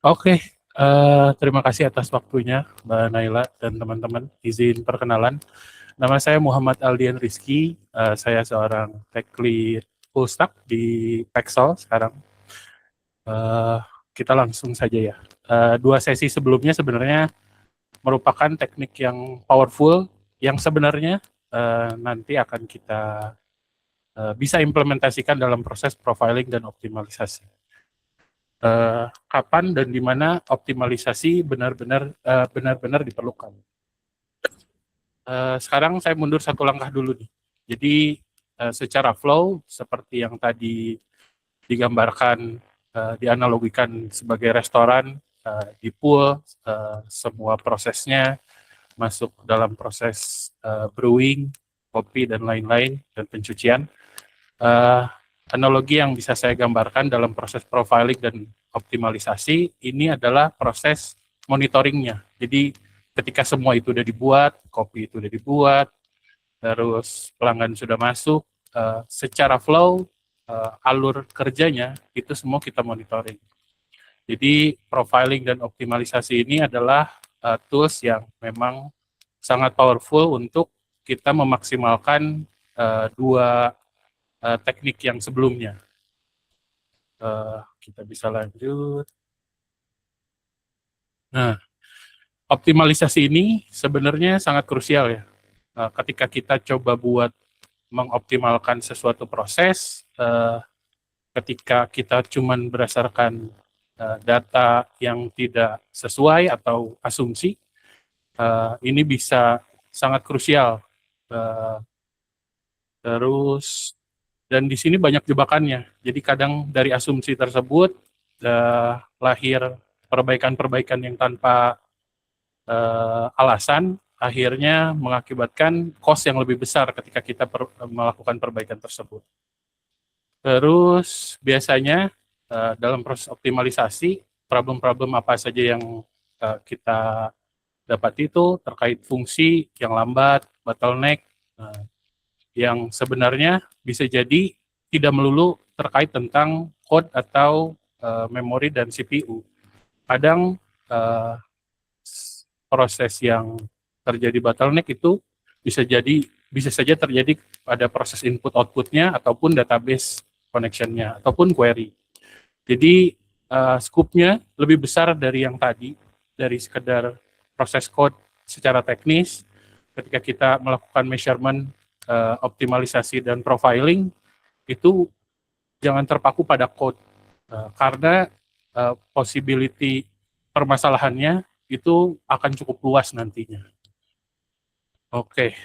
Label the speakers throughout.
Speaker 1: Oke, terima kasih atas waktunya Mbak Naila dan teman-teman. Izin perkenalan, nama saya Muhammad Aldian Rizky, saya seorang tech lead full stack di Pexel sekarang. Uh, kita langsung saja ya. Dua sesi sebelumnya sebenarnya merupakan teknik yang powerful, yang sebenarnya nanti akan kita bisa implementasikan dalam proses profiling dan optimalisasi. Kapan dan di mana optimalisasi benar-benar diperlukan. Sekarang saya mundur satu langkah dulu nih. Jadi secara flow seperti yang tadi digambarkan, dianalogikan sebagai restoran, di pool, semua prosesnya masuk dalam proses brewing, kopi dan lain-lain dan pencucian. Analogi yang bisa saya gambarkan dalam proses profiling dan optimalisasi ini adalah proses monitoringnya. Jadi ketika semua itu sudah dibuat, kopi itu sudah dibuat, terus pelanggan sudah masuk, secara flow, alur kerjanya itu semua kita monitoring. Jadi profiling dan optimalisasi ini adalah tools yang memang sangat powerful untuk kita memaksimalkan dua teknik yang sebelumnya. Kita bisa lanjut. Nah, optimalisasi ini sebenarnya sangat krusial ya. Ketika kita coba buat mengoptimalkan sesuatu proses, ketika kita cuman berdasarkan data yang tidak sesuai atau asumsi, ini bisa sangat krusial. Terus dan di sini banyak jebakannya. Jadi kadang dari asumsi tersebut lahir perbaikan-perbaikan yang tanpa alasan, akhirnya mengakibatkan cost yang lebih besar ketika kita melakukan perbaikan tersebut. Terus biasanya dalam proses optimalisasi, problem-problem apa saja yang kita dapat itu terkait fungsi yang lambat, bottleneck, yang sebenarnya bisa jadi tidak melulu terkait tentang code atau memori dan CPU. Kadang proses yang terjadi bottleneck itu bisa saja terjadi pada proses input outputnya ataupun database connection-nya ataupun query. Jadi scope-nya lebih besar dari yang tadi, dari sekedar proses code secara teknis. Ketika kita melakukan measurement, optimalisasi dan profiling, itu jangan terpaku pada code, karena possibility permasalahannya itu akan cukup luas nantinya. Oke,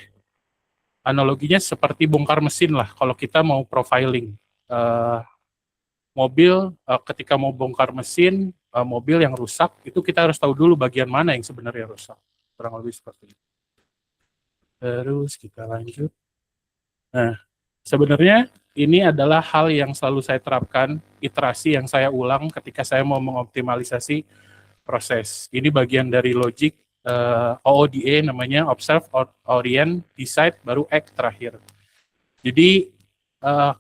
Speaker 1: analoginya seperti bongkar mesin lah kalau kita mau profiling. Mobil, ketika mau bongkar mesin, mobil yang rusak, itu kita harus tahu dulu bagian mana yang sebenarnya rusak. Kurang lebih seperti itu. Terus kita lanjut. Nah, sebenarnya ini adalah hal yang selalu saya terapkan, iterasi yang saya ulang ketika saya mau mengoptimalisasi proses. Ini bagian dari logic OODA namanya, Observe, Orient, Decide, baru Act terakhir. Jadi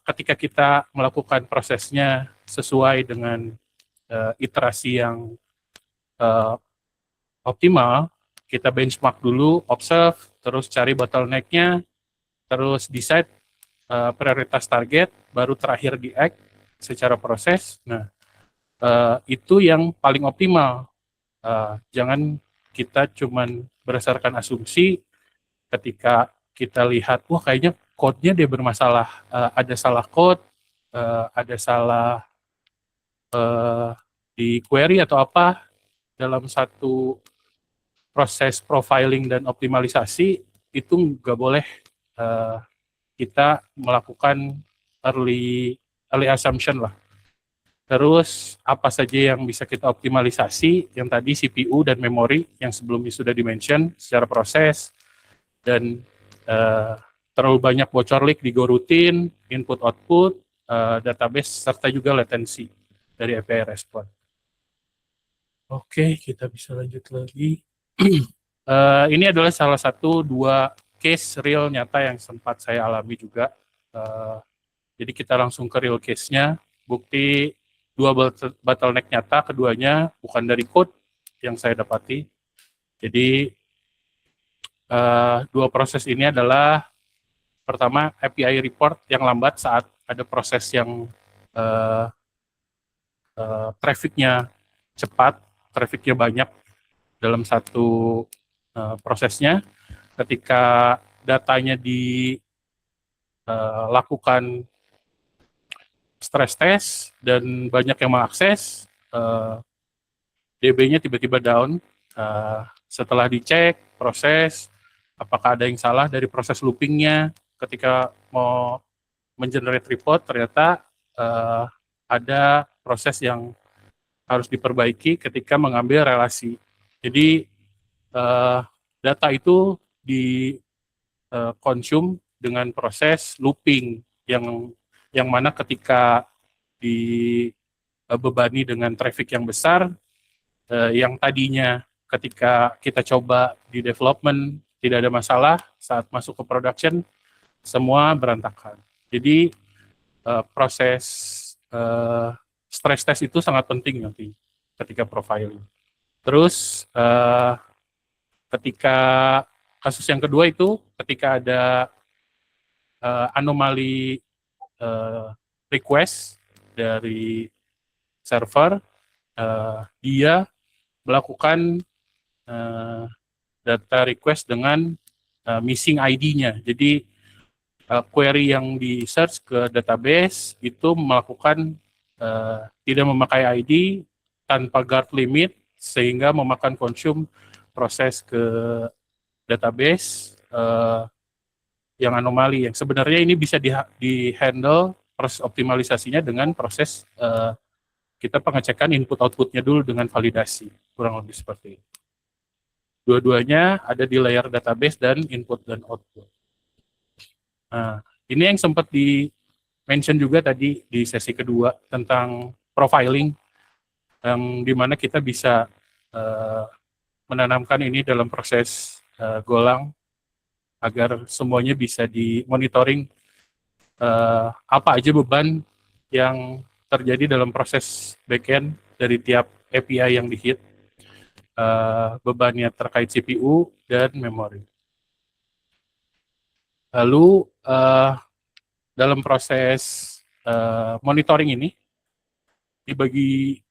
Speaker 1: ketika kita melakukan prosesnya sesuai dengan iterasi yang optimal, kita benchmark dulu, observe, terus cari bottleneck-nya, terus decide prioritas target, baru terakhir di act secara proses. Nah, itu yang paling optimal. Jangan kita cuman berdasarkan asumsi ketika kita lihat, wah kayaknya code-nya dia bermasalah, ada salah code, ada salah di query atau apa, dalam satu proses profiling dan optimalisasi, itu nggak boleh kita melakukan early assumption lah. Terus apa saja yang bisa kita optimalisasi, yang tadi CPU dan memori yang sebelumnya sudah dimention secara proses, dan terlalu banyak bocor leak di GoRoutine, input-output, database, serta juga latency dari API respon. Oke, kita bisa lanjut lagi. Ini adalah salah satu dua case real nyata yang sempat saya alami juga. Jadi kita langsung ke real case-nya. Bukti dua bottleneck nyata, keduanya bukan dari code yang saya dapati. Jadi dua proses ini adalah pertama API report yang lambat saat ada proses yang trafficnya cepat, trafficnya banyak dalam satu prosesnya. Ketika datanya dilakukan stress test dan banyak yang mengakses, DB-nya tiba-tiba down. Setelah dicek proses, apakah ada yang salah dari proses loopingnya, ketika mau mengenerate report ternyata ada proses yang harus diperbaiki ketika mengambil relasi. Jadi data itu di consume dengan proses looping yang mana ketika dibebani dengan traffic yang besar, yang tadinya ketika kita coba di development tidak ada masalah, saat masuk ke production semua berantakan. Jadi proses stress test itu sangat penting nanti ketika profiling. Terus ketika kasus yang kedua itu ketika ada anomali request dari server, dia melakukan data request dengan missing ID-nya. Jadi query yang di search ke database itu melakukan tidak memakai ID tanpa guard limit sehingga memakan consume proses ke database yang anomali, yang sebenarnya ini bisa di handle proses optimalisasinya dengan proses kita pengecekan input outputnya dulu dengan validasi, kurang lebih seperti itu. Dua-duanya ada di layer database dan input dan output. Nah, ini yang sempat di mention juga tadi di sesi kedua tentang profiling, yang dimana kita bisa menanamkan ini dalam proses Golang agar semuanya bisa dimonitoring apa aja beban yang terjadi dalam proses backend dari tiap API yang di-hit, bebannya terkait CPU dan memori. Lalu dalam proses monitoring ini dibagi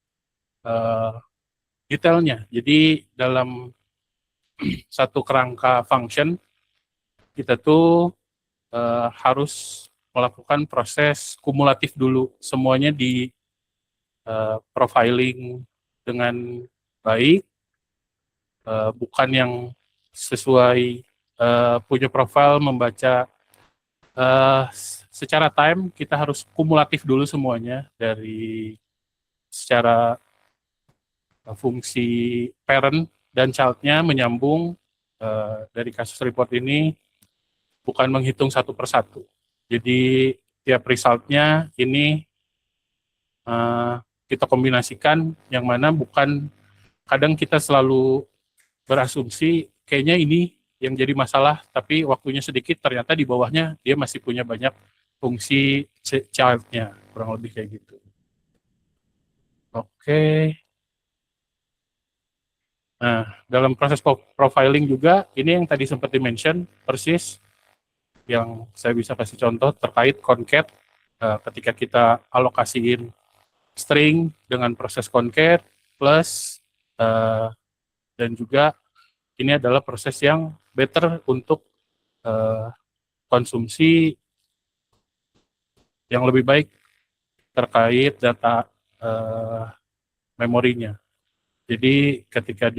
Speaker 1: detailnya. Jadi dalam satu kerangka function kita tuh harus melakukan proses kumulatif dulu, semuanya di profiling dengan baik, bukan yang sesuai punya profile membaca secara time. Kita harus kumulatif dulu semuanya dari secara fungsi parent dan child-nya menyambung. Dari kasus report ini bukan menghitung satu persatu. Jadi tiap result-nya ini kita kombinasikan, yang mana bukan, kadang kita selalu berasumsi kayaknya ini yang jadi masalah, tapi waktunya sedikit, ternyata di bawahnya dia masih punya banyak fungsi child-nya, kurang lebih kayak gitu. Oke. Nah, dalam proses profiling juga, ini yang tadi sempat di-mention, persis yang saya bisa kasih contoh terkait concat, ketika kita alokasiin string dengan proses concat plus dan juga ini adalah proses yang better untuk konsumsi yang lebih baik terkait data memorinya. Jadi ketika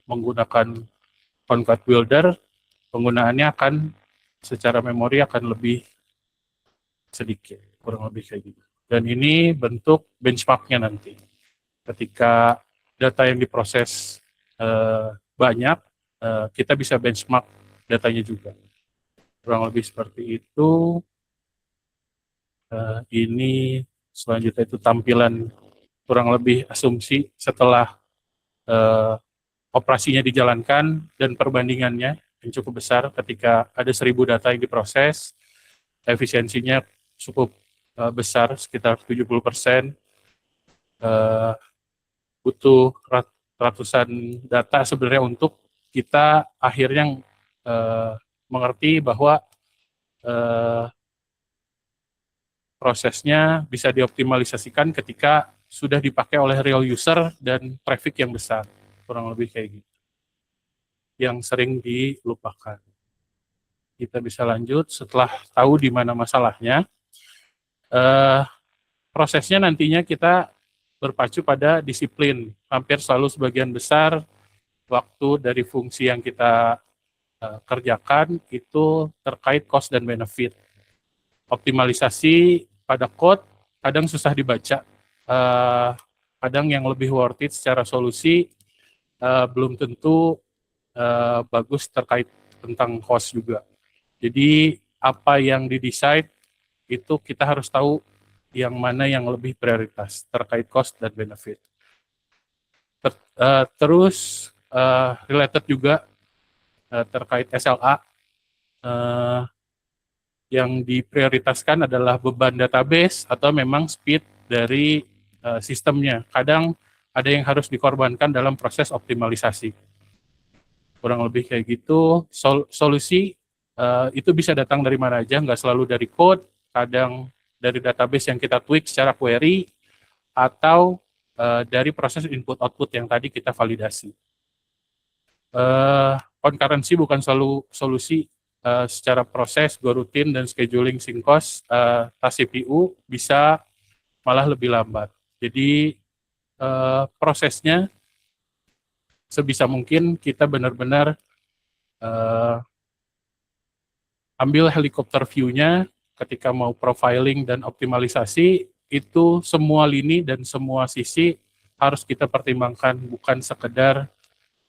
Speaker 1: menggunakan concat builder, penggunaannya akan secara memori akan lebih sedikit, kurang lebih kayak gitu. Dan ini bentuk benchmarknya nanti. Ketika data yang diproses banyak, kita bisa benchmark datanya juga. Kurang lebih seperti itu. Ini selanjutnya itu tampilan kurang lebih asumsi setelah operasinya dijalankan dan perbandingannya yang cukup besar. Ketika ada 1000 data yang diproses, efisiensinya cukup besar sekitar 70%, butuh ratusan data sebenarnya untuk kita akhirnya mengerti bahwa prosesnya bisa dioptimalisasikan ketika sudah dipakai oleh real user dan traffic yang besar, kurang lebih kayak gitu, yang sering dilupakan. Kita bisa lanjut setelah tahu di mana masalahnya. Prosesnya nantinya kita berpacu pada disiplin. Hampir selalu sebagian besar waktu dari fungsi yang kita kerjakan itu terkait cost dan benefit. Optimalisasi pada code kadang susah dibaca. Kadang yang lebih worth it secara solusi belum tentu bagus terkait tentang cost juga. Jadi apa yang didesain itu kita harus tahu yang mana yang lebih prioritas terkait cost dan benefit. Terus related juga terkait SLA, yang diprioritaskan adalah beban database atau memang speed dari sistemnya. Kadang ada yang harus dikorbankan dalam proses optimalisasi. Kurang lebih kayak gitu. Solusi itu bisa datang dari mana aja, nggak selalu dari code, kadang dari database yang kita tweak secara query, atau dari proses input-output yang tadi kita validasi. Concurrency bukan selalu solusi. Secara proses, go routine, dan scheduling syncos, tas CPU bisa malah lebih lambat. Jadi prosesnya sebisa mungkin kita benar-benar ambil helikopter view-nya ketika mau profiling dan optimalisasi, itu semua lini dan semua sisi harus kita pertimbangkan, bukan sekedar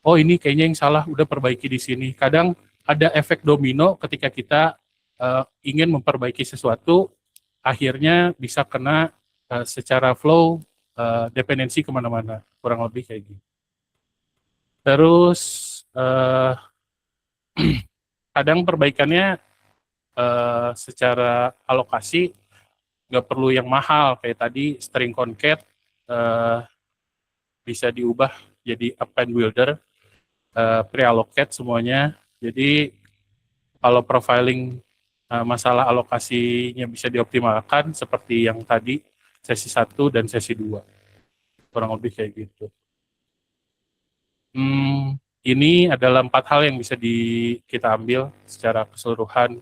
Speaker 1: oh ini kayaknya yang salah, udah perbaiki di sini. Kadang ada efek domino ketika kita ingin memperbaiki sesuatu, akhirnya bisa kena secara flow dependensi kemana-mana, kurang lebih kayak gitu. Terus kadang perbaikannya secara alokasi nggak perlu yang mahal, kayak tadi string concat bisa diubah jadi append builder, pre-allocate semuanya. Jadi kalau profiling masalah alokasinya bisa dioptimalkan seperti yang tadi sesi 1 dan sesi 2. Kurang lebih kayak gitu. Ini adalah 4 hal yang bisa kita ambil secara keseluruhan.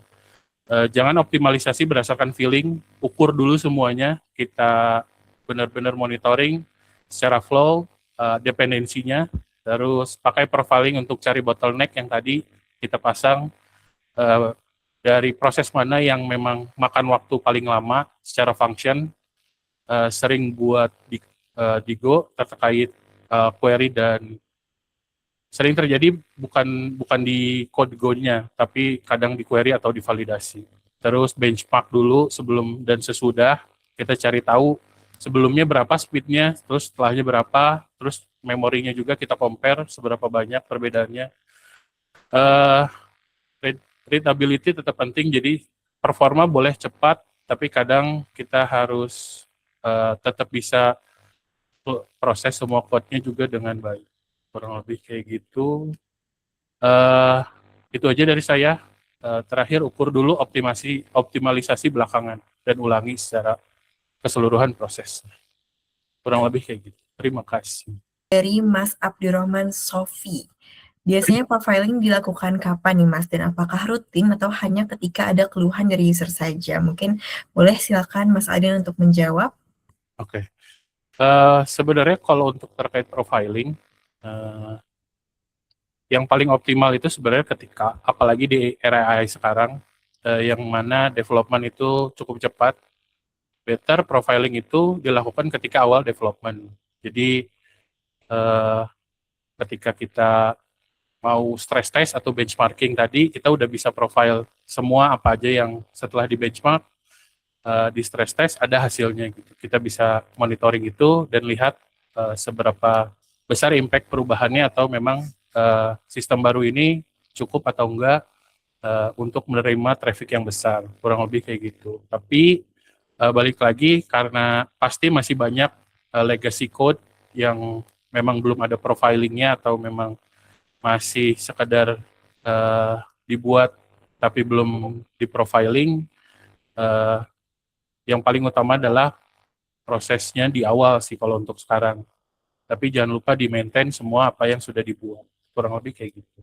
Speaker 1: Jangan optimalisasi berdasarkan feeling, ukur dulu semuanya, kita benar-benar monitoring secara flow, dependensinya, terus pakai profiling untuk cari bottleneck yang tadi kita pasang, dari proses mana yang memang makan waktu paling lama secara function, sering buat di Go terkait query, dan sering terjadi bukan di code Go-nya, tapi kadang di query atau di validasi. Terus benchmark dulu sebelum dan sesudah, kita cari tahu sebelumnya berapa speednya, terus setelahnya berapa, terus memorinya juga kita compare seberapa banyak perbedaannya. Readability tetap penting, jadi performa boleh cepat, tapi kadang kita harus tetap bisa proses semua code-nya juga dengan baik. Kurang lebih kayak gitu. Itu aja dari saya. Terakhir, ukur dulu optimalisasi belakangan dan ulangi secara keseluruhan proses. Kurang lebih kayak gitu. Terima kasih.
Speaker 2: Dari Mas Abdurrahman Sofi. Biasanya profiling dilakukan kapan nih Mas, dan apakah rutin atau hanya ketika ada keluhan dari user saja? Mungkin boleh silakan Mas Adin untuk menjawab.
Speaker 1: Oke. Sebenarnya kalau untuk terkait profiling, yang paling optimal itu sebenarnya ketika, apalagi di era AI sekarang, yang mana development itu cukup cepat, better profiling itu dilakukan ketika awal development. Jadi ketika kita mau stress test atau benchmarking tadi, kita udah bisa profile semua apa aja yang setelah di benchmark, di stress test ada hasilnya gitu. Kita bisa monitoring itu dan lihat seberapa besar impact perubahannya, atau memang sistem baru ini cukup atau enggak untuk menerima traffic yang besar, kurang lebih kayak gitu. Tapi balik lagi karena pasti masih banyak legacy code yang memang belum ada profilingnya atau memang masih sekedar dibuat tapi belum di profiling. Yang paling utama adalah prosesnya di awal sih kalau untuk sekarang. Tapi jangan lupa di maintain semua apa yang sudah dibuat. Kurang lebih kayak gitu.